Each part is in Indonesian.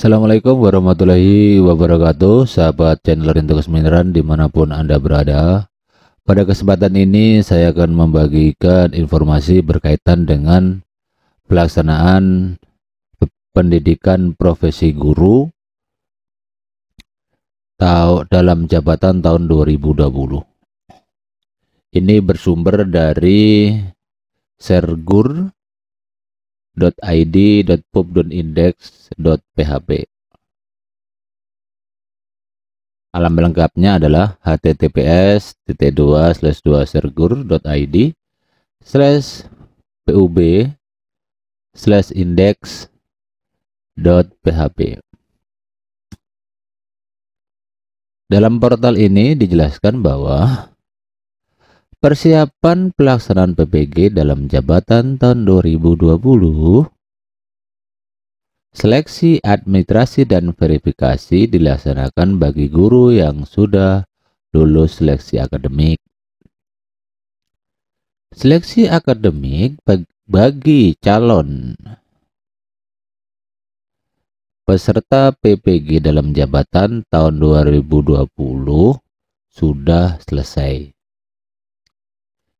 Assalamualaikum warahmatullahi wabarakatuh, sahabat channel Rintikus Mineran dimanapun Anda berada. Pada kesempatan ini saya akan membagikan informasi berkaitan dengan pelaksanaan pendidikan profesi guru dalam jabatan tahun 2020. Ini bersumber dari sergur.id.pub.index.php. Alamat lengkapnya adalah https://sergur.id/pub/index.php. Dalam portal ini dijelaskan bahwa persiapan pelaksanaan PPG dalam jabatan tahun 2020, seleksi administrasi dan verifikasi dilaksanakan bagi guru yang sudah lulus seleksi akademik. Seleksi akademik bagi calon peserta PPG dalam jabatan tahun 2020 sudah selesai.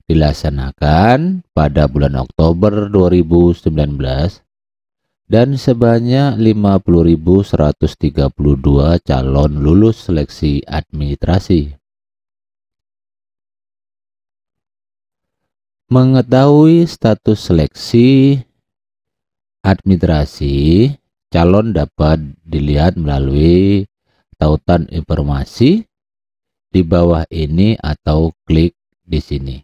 Dilaksanakan pada bulan Oktober 2019 dan sebanyak 50.132 calon lulus seleksi administrasi. Mengetahui status seleksi administrasi calon dapat dilihat melalui tautan informasi di bawah ini atau klik di sini.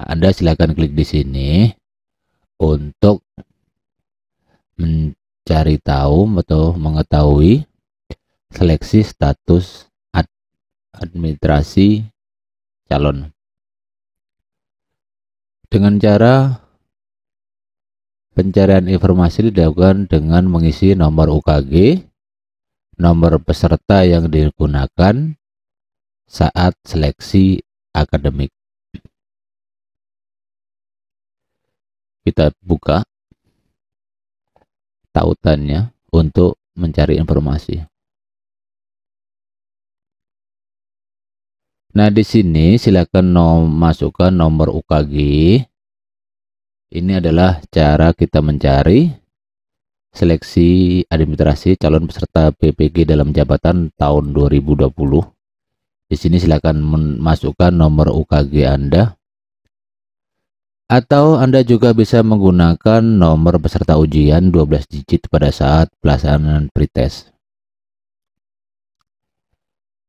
Anda silakan klik di sini untuk mencari tahu atau mengetahui seleksi status administrasi calon. Dengan cara pencarian informasi dilakukan dengan mengisi nomor UKG, nomor peserta yang digunakan saat seleksi akademik. Kita buka tautannya untuk mencari informasi. Nah, di sini silakan masukkan nomor UKG. Ini adalah cara kita mencari seleksi administrasi calon peserta PPG dalam jabatan tahun 2020. Di sini silakan masukkan nomor UKG Anda. Atau Anda juga bisa menggunakan nomor peserta ujian 12 digit pada saat pelaksanaan pretest.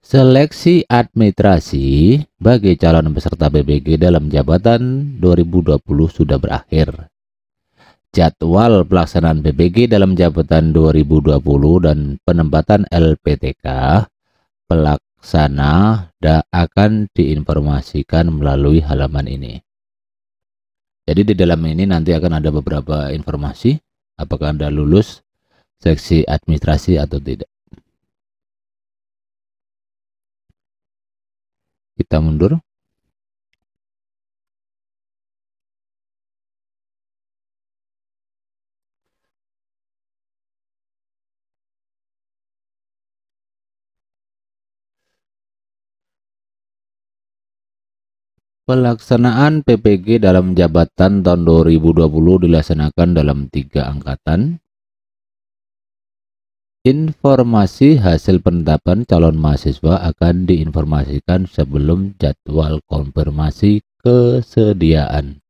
Seleksi administrasi bagi calon peserta PPG dalam jabatan 2020 sudah berakhir. Jadwal pelaksanaan PPG dalam jabatan 2020 dan penempatan LPTK pelaksana akan diinformasikan melalui halaman ini. Jadi di dalam ini nanti akan ada beberapa informasi apakah Anda lulus seleksi administrasi atau tidak. Kita mundur. Pelaksanaan PPG dalam jabatan tahun 2020 dilaksanakan dalam 3 angkatan. Informasi hasil penetapan calon mahasiswa akan diinformasikan sebelum jadwal konfirmasi kesediaan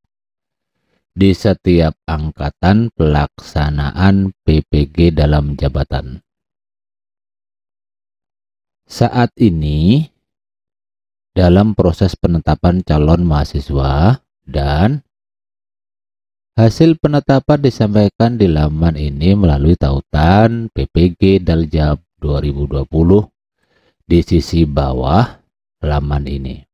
di setiap angkatan pelaksanaan PPG dalam jabatan. Saat ini dalam proses penetapan calon mahasiswa dan hasil penetapan disampaikan di laman ini melalui tautan PPG Daljab 2020 di sisi bawah laman ini.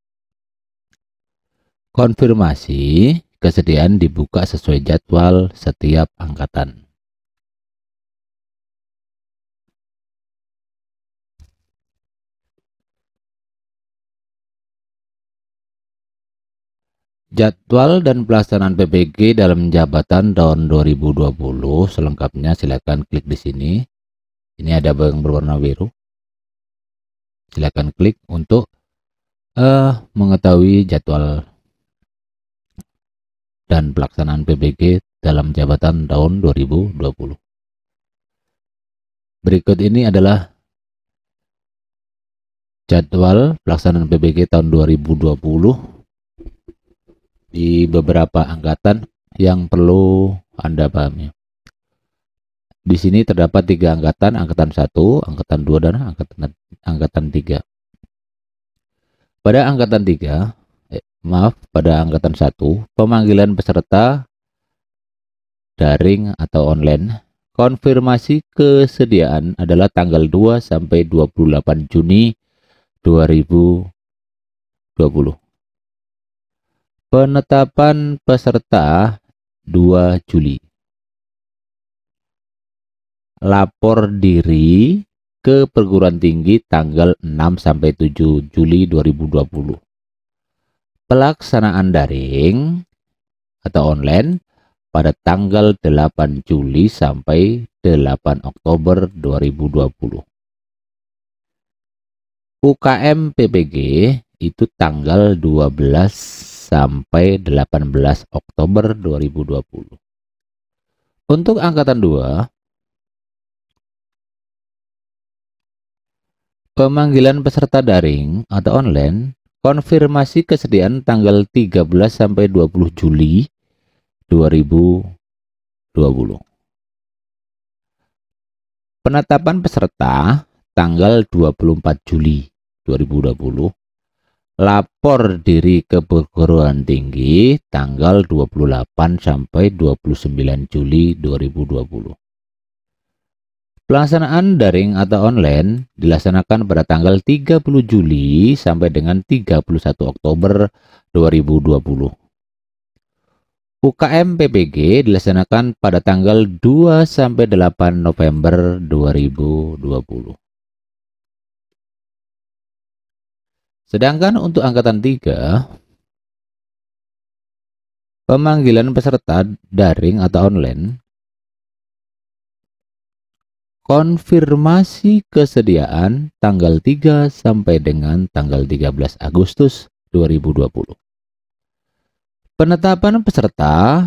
Konfirmasi kesediaan dibuka sesuai jadwal setiap angkatan. Jadwal dan pelaksanaan PPG dalam jabatan tahun 2020 selengkapnya silakan klik di sini. Ini ada yang berwarna biru. Silakan klik untuk mengetahui jadwal dan pelaksanaan PPG dalam jabatan tahun 2020. Berikut ini adalah jadwal pelaksanaan PPG tahun 2020 di beberapa angkatan yang perlu Anda pahami. Di sini terdapat 3 angkatan, angkatan 1, angkatan 2, dan angkatan 3. Pada angkatan 3, pada angkatan 1, pemanggilan peserta daring atau online, konfirmasi kesediaan adalah tanggal 2 sampai 28 Juni 2020. Penetapan peserta 2 Juli. Lapor diri ke perguruan tinggi tanggal 6 sampai 7 Juli 2020. Pelaksanaan daring atau online pada tanggal 8 Juli sampai 8 Oktober 2020. UKM PPG itu tanggal 12 sampai 18 Oktober 2020. Untuk angkatan 2, pemanggilan peserta daring atau online, konfirmasi kesediaan tanggal 13 sampai 20 Juli 2020. Penetapan peserta tanggal 24 Juli 2020. Lapor diri ke perguruan tinggi tanggal 28 sampai 29 Juli 2020. Pelaksanaan daring atau online dilaksanakan pada tanggal 30 Juli sampai dengan 31 Oktober 2020. UKM PPG dilaksanakan pada tanggal 2 sampai 8 November 2020. Sedangkan untuk angkatan 3, pemanggilan peserta daring atau online, konfirmasi kesediaan tanggal 3 sampai dengan tanggal 13 Agustus 2020. Penetapan peserta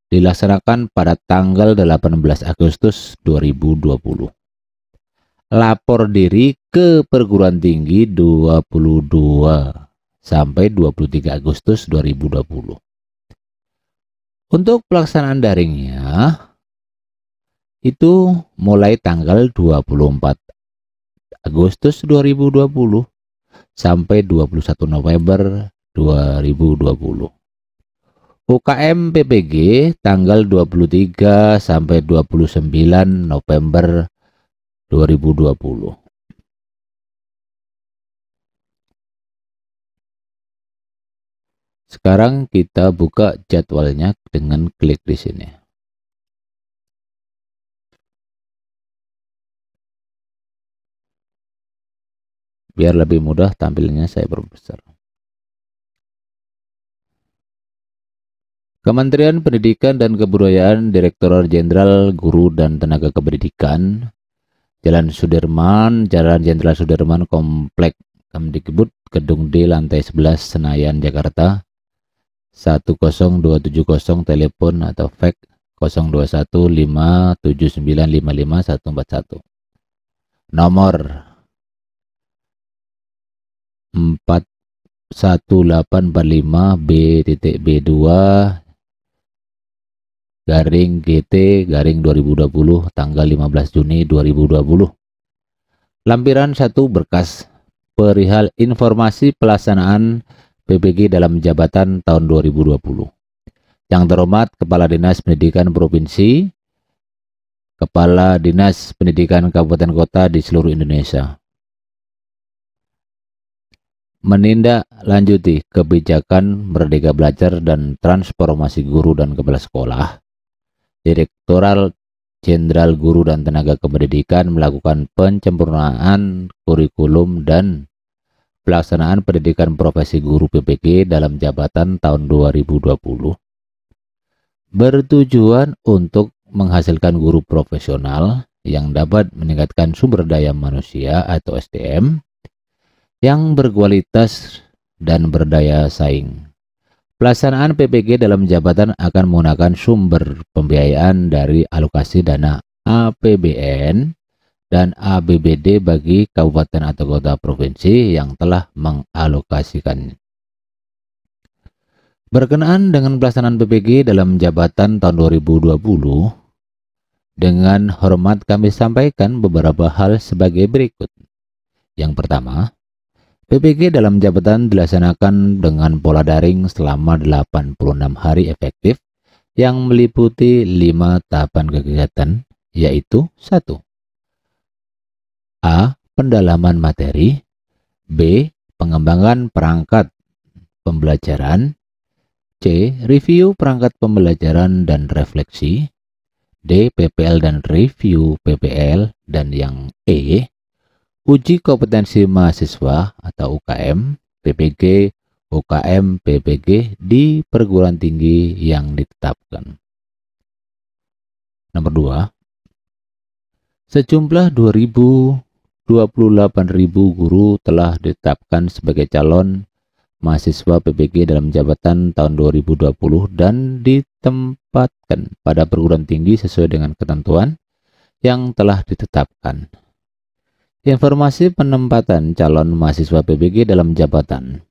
dilaksanakan pada tanggal 18 Agustus 2020. Lapor diri ke perguruan tinggi 22 sampai 23 Agustus 2020. Untuk pelaksanaan daringnya itu mulai tanggal 24 Agustus 2020 sampai 21 November 2020. UKM PPG tanggal 23 sampai 29 November 2020. Sekarang kita buka jadwalnya dengan klik di sini. Biar lebih mudah tampilnya saya perbesar. Kementerian Pendidikan dan Kebudayaan, Direktorat Jenderal Guru dan Tenaga Kependidikan, Jalan Sudirman, Jalan Jenderal Sudirman, Komplek Kemdikbud, Gedung D, lantai 11, Senayan, Jakarta. 10270, telepon atau fax 021579554141. Nomor 41845B.B2 garing GT garing 2020 tanggal 15 Juni 2020. Lampiran 1 berkas perihal informasi pelaksanaan PPG dalam jabatan tahun 2020. Yang terhormat Kepala Dinas Pendidikan Provinsi, Kepala Dinas Pendidikan Kabupaten Kota di seluruh Indonesia. Menindaklanjuti kebijakan Merdeka Belajar dan transformasi guru dan kepala sekolah, Direktorat Jenderal Guru dan Tenaga Kependidikan melakukan penyempurnaan kurikulum dan pelaksanaan pendidikan profesi guru PPG dalam jabatan tahun 2020 bertujuan untuk menghasilkan guru profesional yang dapat meningkatkan sumber daya manusia atau SDM yang berkualitas dan berdaya saing. Pelaksanaan PPG dalam jabatan akan menggunakan sumber pembiayaan dari alokasi dana APBN dan APBD bagi kabupaten atau kota provinsi yang telah mengalokasikannya. Berkenaan dengan pelaksanaan PPG dalam jabatan tahun 2020, dengan hormat kami sampaikan beberapa hal sebagai berikut. Yang pertama, PPG dalam jabatan dilaksanakan dengan pola daring selama 86 hari efektif yang meliputi 5 tahapan kegiatan, yaitu 1. A. Pendalaman materi. B. Pengembangan perangkat pembelajaran. C. Review perangkat pembelajaran dan refleksi. D. PPL dan review PPL. Dan yang E. Uji kompetensi mahasiswa atau UKM, PPG, UKM, PPG di perguruan tinggi yang ditetapkan. Nomor 2. Sejumlah 28.000 guru telah ditetapkan sebagai calon mahasiswa PPG dalam jabatan tahun 2020 dan ditempatkan pada perguruan tinggi sesuai dengan ketentuan yang telah ditetapkan. Informasi penempatan calon mahasiswa PPG dalam jabatan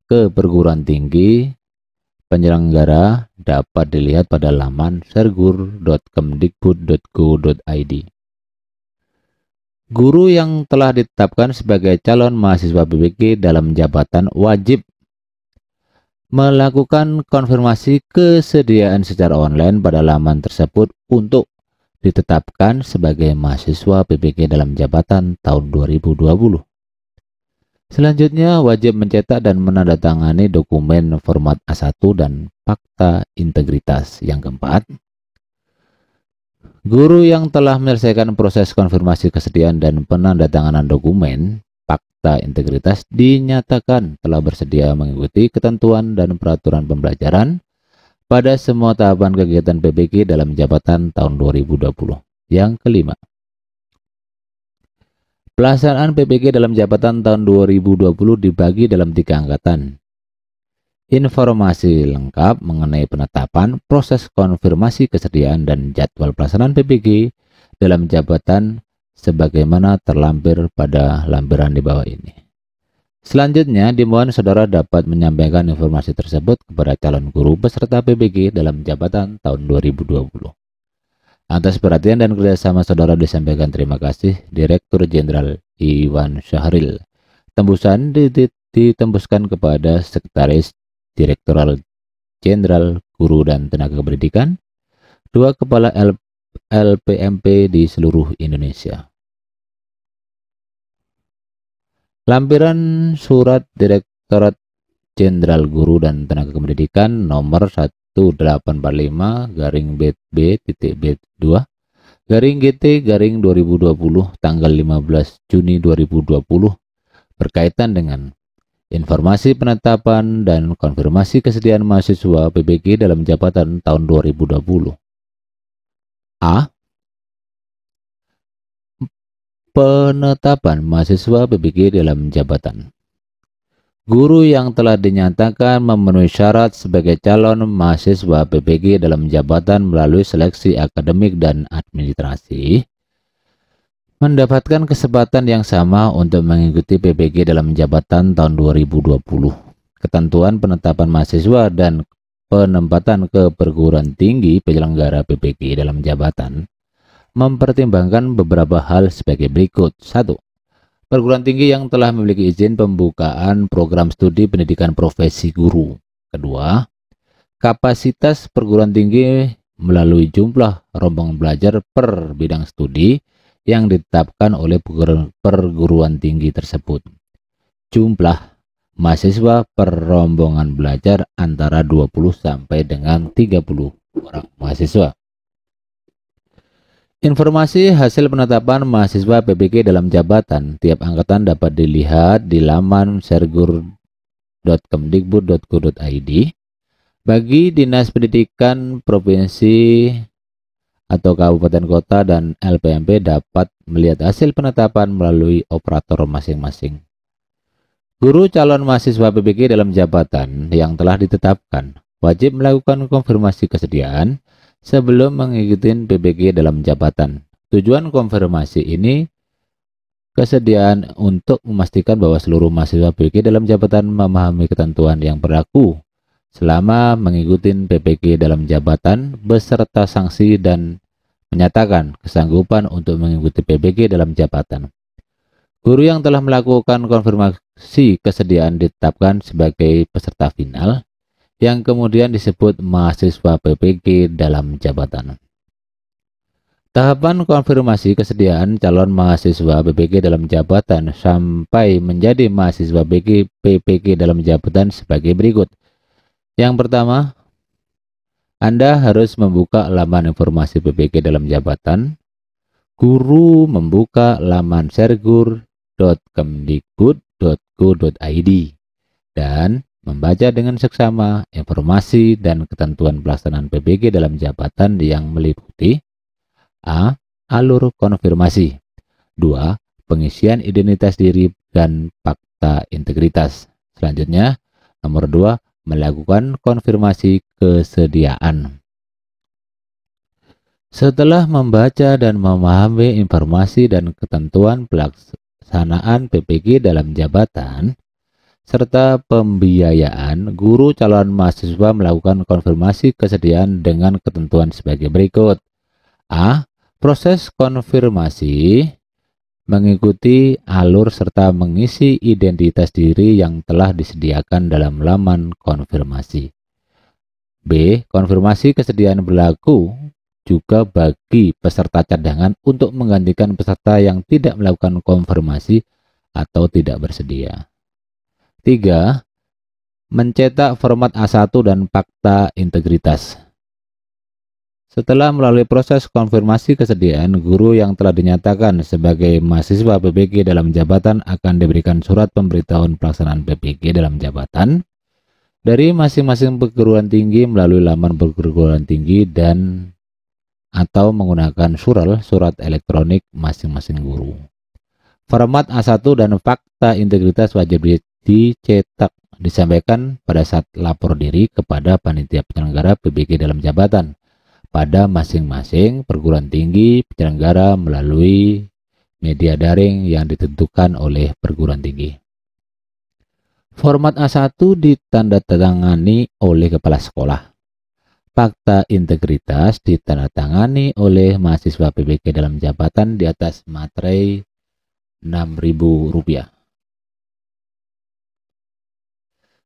ke perguruan tinggi penyelenggara dapat dilihat pada laman sergur.kemdikbud.go.id. Guru yang telah ditetapkan sebagai calon mahasiswa PPG dalam jabatan wajib melakukan konfirmasi kesediaan secara online pada laman tersebut untuk ditetapkan sebagai mahasiswa PPG dalam jabatan tahun 2020. Selanjutnya, wajib mencetak dan menandatangani dokumen format A1 dan fakta integritas. Yang keempat, guru yang telah menyelesaikan proses konfirmasi kesediaan dan penandatanganan dokumen fakta integritas dinyatakan telah bersedia mengikuti ketentuan dan peraturan pembelajaran pada semua tahapan kegiatan PPG dalam jabatan tahun 2020. Yang kelima, pelaksanaan PPG dalam jabatan tahun 2020 dibagi dalam 3 angkatan. Informasi lengkap mengenai penetapan, proses konfirmasi kesediaan, dan jadwal pelaksanaan PPG dalam jabatan sebagaimana terlampir pada lampiran di bawah ini. Selanjutnya, dimohon saudara dapat menyampaikan informasi tersebut kepada calon guru peserta PPG dalam jabatan tahun 2020. Atas perhatian dan kerjasama saudara disampaikan terima kasih Direktur Jenderal Iwan Syahril. Tembusan ditembuskan kepada Sekretaris Direktoral Jenderal Guru dan Tenaga Pendidikan, 2 Kepala LPMP di seluruh Indonesia. Lampiran Surat Direktorat Jenderal Guru dan Tenaga Pendidikan nomor 1845-B-B-2 GT-2020 tanggal 15 Juni 2020 berkaitan dengan informasi penetapan dan konfirmasi kesediaan mahasiswa PPG dalam jabatan tahun 2020. A. Penetapan mahasiswa PPG dalam jabatan. Guru yang telah dinyatakan memenuhi syarat sebagai calon mahasiswa PPG dalam jabatan melalui seleksi akademik dan administrasi mendapatkan kesempatan yang sama untuk mengikuti PPG dalam jabatan tahun 2020. Ketentuan penetapan mahasiswa dan penempatan ke perguruan tinggi penyelenggara PPG dalam jabatan mempertimbangkan beberapa hal sebagai berikut. 1. Perguruan tinggi yang telah memiliki izin pembukaan program studi pendidikan profesi guru. 2. Kapasitas perguruan tinggi melalui jumlah rombongan belajar per bidang studi yang ditetapkan oleh perguruan tinggi tersebut. Jumlah mahasiswa per rombongan belajar antara 20 sampai dengan 30 orang mahasiswa. Informasi hasil penetapan mahasiswa PPG dalam jabatan tiap angkatan dapat dilihat di laman sergur.kemdikbud.go.id. Bagi Dinas Pendidikan Provinsi atau Kabupaten Kota dan LPMP dapat melihat hasil penetapan melalui operator masing-masing. Guru calon mahasiswa PPG dalam jabatan yang telah ditetapkan wajib melakukan konfirmasi kesediaan sebelum mengikuti PPG dalam jabatan. Tujuan konfirmasi ini kesediaan untuk memastikan bahwa seluruh mahasiswa PPG dalam jabatan memahami ketentuan yang berlaku selama mengikuti PPG dalam jabatan beserta sanksi dan menyatakan kesanggupan untuk mengikuti PPG dalam jabatan. Guru yang telah melakukan konfirmasi kesediaan ditetapkan sebagai peserta final yang kemudian disebut mahasiswa PPG dalam jabatan. Tahapan konfirmasi kesediaan calon mahasiswa PPG dalam jabatan sampai menjadi mahasiswa PPG dalam jabatan sebagai berikut. Yang pertama, Anda harus membuka laman informasi PPG dalam jabatan. Guru membuka laman sergur.kemdikbud.go.id dan membaca dengan seksama informasi dan ketentuan pelaksanaan PPG dalam jabatan yang meliputi A. Alur konfirmasi 2. Pengisian identitas diri dan fakta integritas. Selanjutnya, nomor 2. Melakukan konfirmasi kesediaan. Setelah membaca dan memahami informasi dan ketentuan pelaksanaan PPG dalam jabatan, serta pembiayaan, guru calon mahasiswa melakukan konfirmasi kesediaan dengan ketentuan sebagai berikut. A. Proses konfirmasi mengikuti alur serta mengisi identitas diri yang telah disediakan dalam laman konfirmasi. B. Konfirmasi kesediaan berlaku juga bagi peserta cadangan untuk menggantikan peserta yang tidak melakukan konfirmasi atau tidak bersedia. 3. Mencetak format A1 dan fakta integritas. Setelah melalui proses konfirmasi kesediaan, guru yang telah dinyatakan sebagai mahasiswa PPG dalam jabatan akan diberikan surat pemberitahuan pelaksanaan PPG dalam jabatan dari masing-masing perguruan tinggi melalui laman perguruan tinggi dan atau menggunakan surat elektronik masing-masing guru. Format A1 dan fakta integritas wajib dicetak disampaikan pada saat lapor diri kepada panitia penyelenggara PPG dalam jabatan pada masing-masing perguruan tinggi penyelenggara melalui media daring yang ditentukan oleh perguruan tinggi. Format A1 ditandatangani oleh kepala sekolah. Fakta integritas ditandatangani oleh mahasiswa PPG dalam jabatan di atas materai Rp6.000.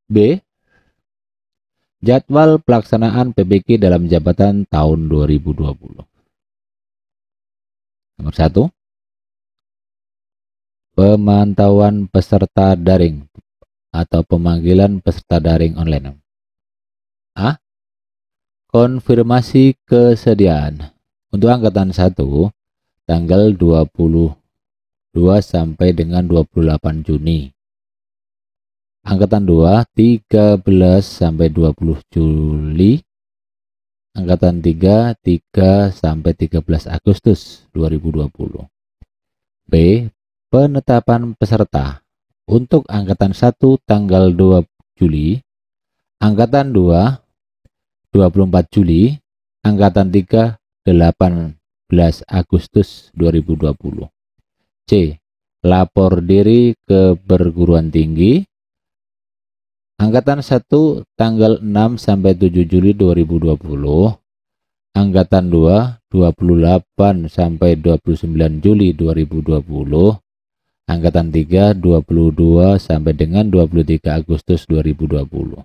B. Jadwal pelaksanaan PPG dalam jabatan tahun 2020. Nomor 1. Pemantauan peserta daring atau pemanggilan peserta daring online. A. Konfirmasi kesediaan. Untuk angkatan 1, tanggal 22 sampai dengan 28 Juni. Angkatan 2, 13 sampai 20 Juli. Angkatan 3, 3 sampai 13 Agustus 2020. B. Penetapan peserta. Untuk angkatan 1, tanggal 2 Juli. Angkatan 2, 24 Juli, angkatan 3, 18 Agustus 2020. C. Lapor diri ke perguruan tinggi. Angkatan 1, tanggal 6 sampai 7 Juli 2020. Angkatan 2, 28 sampai 29 Juli 2020. Angkatan 3, 22 sampai dengan 23 Agustus 2020.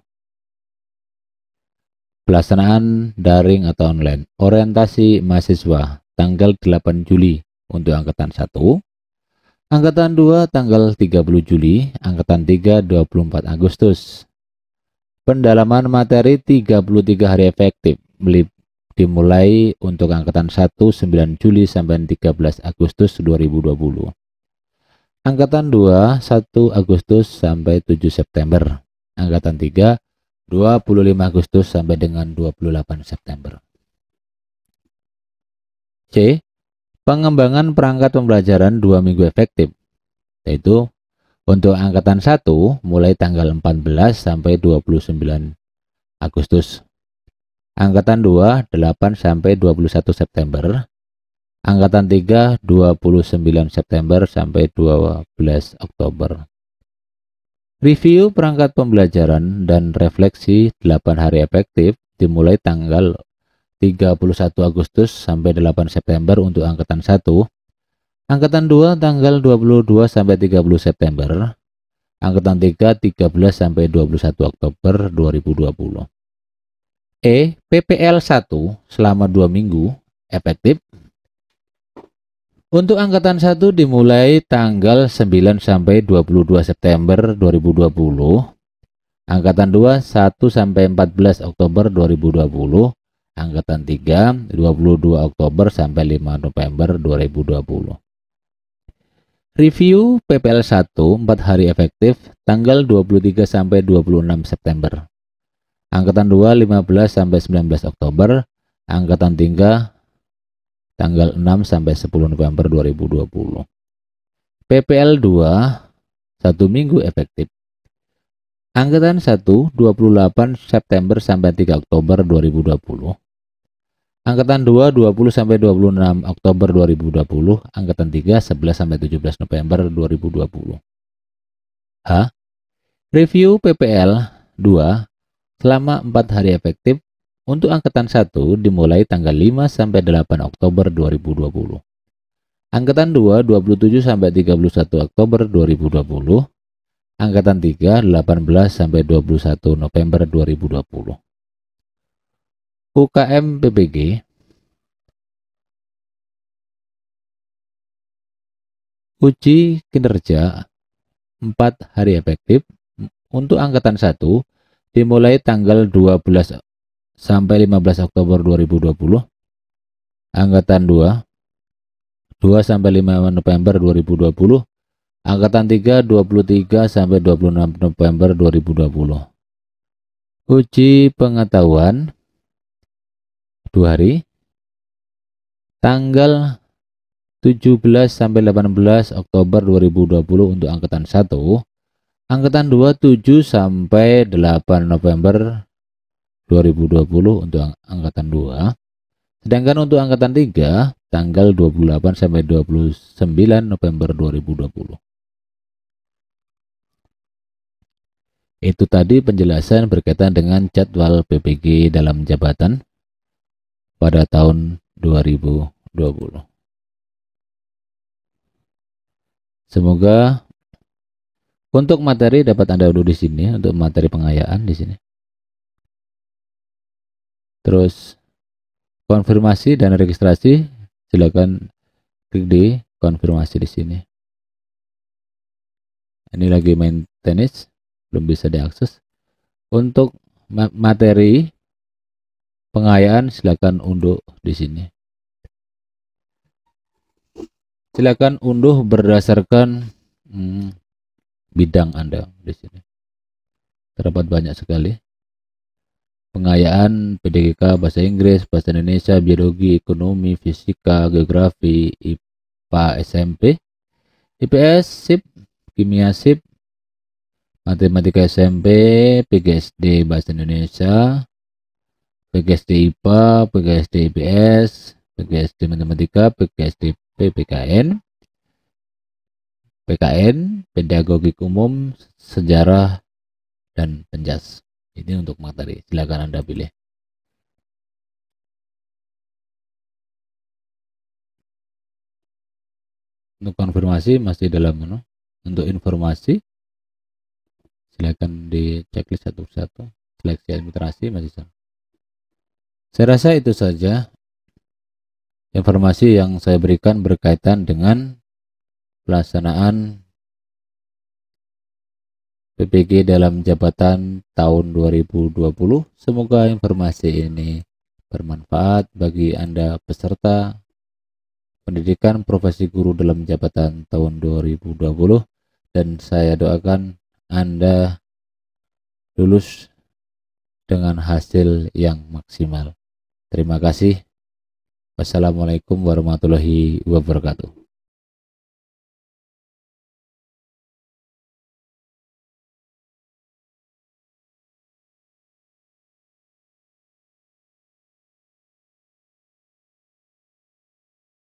Pelaksanaan daring atau online. Orientasi mahasiswa tanggal 8 Juli untuk angkatan 1. Angkatan 2 tanggal 30 Juli, angkatan 3 24 Agustus. Pendalaman materi 33 hari efektif dimulai untuk angkatan 1 9 Juli sampai 13 Agustus 2020. Angkatan 2 1 Agustus sampai 7 September. Angkatan 3 25 Agustus sampai dengan 28 September. C. Pengembangan perangkat pembelajaran 2 minggu efektif, yaitu untuk angkatan 1 mulai tanggal 14 sampai 29 Agustus. Angkatan 2 8 sampai 21 September. Angkatan 3 29 September sampai 12 Oktober. Review perangkat pembelajaran dan refleksi 8 hari efektif dimulai tanggal 31 Agustus sampai 8 September untuk angkatan 1. Angkatan 2 tanggal 22 sampai 30 September. Angkatan 3 13 sampai 21 Oktober 2020. E. PPL 1 selama 2 minggu efektif. Untuk angkatan 1 dimulai tanggal 9 sampai 22 September 2020. Angkatan 2 1 sampai 14 Oktober 2020. Angkatan 3 22 Oktober sampai 5 November 2020. Review PPL 1 4 hari efektif tanggal 23 sampai 26 September. Angkatan 2 15 sampai 19 Oktober. Angkatan 3 tanggal 6 sampai 10 November 2020. PPL 2 1 minggu efektif. Angkatan 1 28 September sampai 3 Oktober 2020. Angkatan 2 20 sampai 26 Oktober 2020. Angkatan 3 11 sampai 17 November 2020. H. Review PPL 2 selama 4 hari efektif untuk angkatan 1 dimulai tanggal 5 sampai 8 Oktober 2020. Angkatan 2 27 sampai 31 Oktober 2020. Angkatan 3 18 sampai 21 November 2020. UKM PPG. Uji kinerja 4 hari efektif untuk angkatan 1 dimulai tanggal 12 sampai 15 Oktober 2020. Angkatan 2 2 sampai 5 November 2020. Angkatan 3 23 sampai 26 November 2020. Uji pengetahuan 2 hari tanggal 17 sampai 18 Oktober 2020 untuk angkatan 1. Angkatan 2 7 sampai 8 November 2020 untuk angkatan 2. Sedangkan untuk angkatan 3 tanggal 28 sampai 29 November 2020. Itu tadi penjelasan berkaitan dengan jadwal PPG dalam jabatan pada tahun 2020. Semoga untuk materi dapat Anda unduh di sini, untuk materi pengayaan di sini. Terus konfirmasi dan registrasi, silakan klik di konfirmasi di sini. Ini lagi main tenis, belum bisa diakses. Untuk materi pengayaan silakan unduh di sini. Silakan unduh berdasarkan bidang Anda di sini. Terdapat banyak sekali. Pengayaan PDGK, bahasa Inggris, bahasa Indonesia, biologi, ekonomi, fisika, geografi, IPA SMP, IPS SIP, kimia SIP, matematika SMP, PGSD bahasa Indonesia, PGSD IPA, PGSD IPS, PGSD matematika, PGSD PPKN, PKN, pedagogik umum, sejarah, dan penjas. Ini untuk materi, silakan Anda pilih. Untuk konfirmasi masih dalam menu. Untuk informasi silakan di checklist satu persatu. Seleksi administrasi masih sama. Saya rasa itu saja informasi yang saya berikan berkaitan dengan pelaksanaan PPG dalam jabatan tahun 2020. Semoga informasi ini bermanfaat bagi Anda peserta pendidikan profesi guru dalam jabatan tahun 2020, dan saya doakan Anda lulus dengan hasil yang maksimal. Terima kasih. Wassalamualaikum warahmatullahi wabarakatuh.